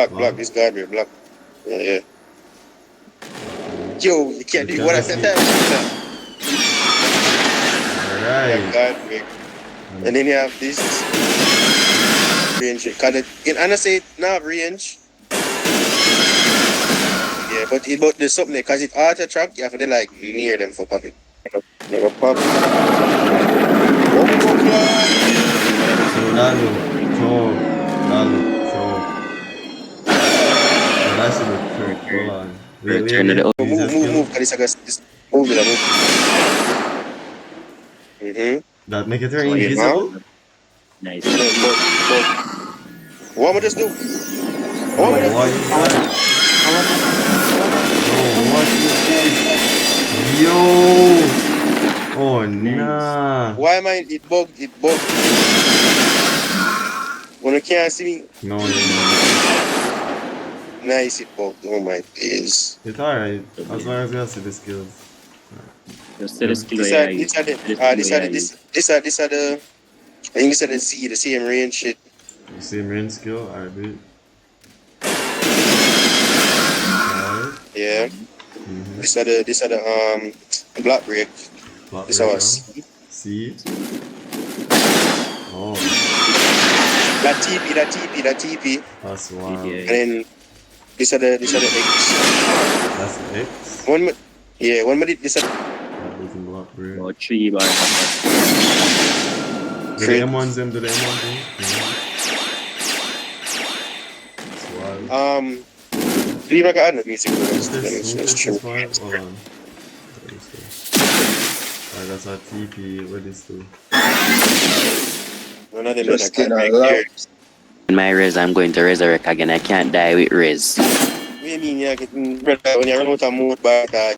Block. This guard here, block. Yeah. Yo, you can't do what at that time. Alright. Guard break. And then you have this range. Cause in honestly, not range. Yeah, but there's something there, cause it auto track, you have to like near them for popping. Never pop. So Lalo. So that should look correct. Hold on. Wait. Move. Cause this move. That make it very invisible? Nice. What am I just do? Yo! Oh nah. Why am I? It bugged. When you can't see me. No. Nice, it bugged. Oh my days. It's alright. As long as you see the skills. Just the skill. These are the. I think these are the same range shit. The same range skill, alright. Yeah. These are the block break. This is our C. Oh. That TP. That's wild. And then these are the X. That's the X? One minute this are block break. Oh, 3 bar. Do the M1s them? That's wild. Leave like an music. Hold on. Alright, that's our TP. What is this? None of them that can make here. In my Riz, I'm going to resurrect again. I can't die with Riz. What do you mean you're getting brother when you run out of mood by that?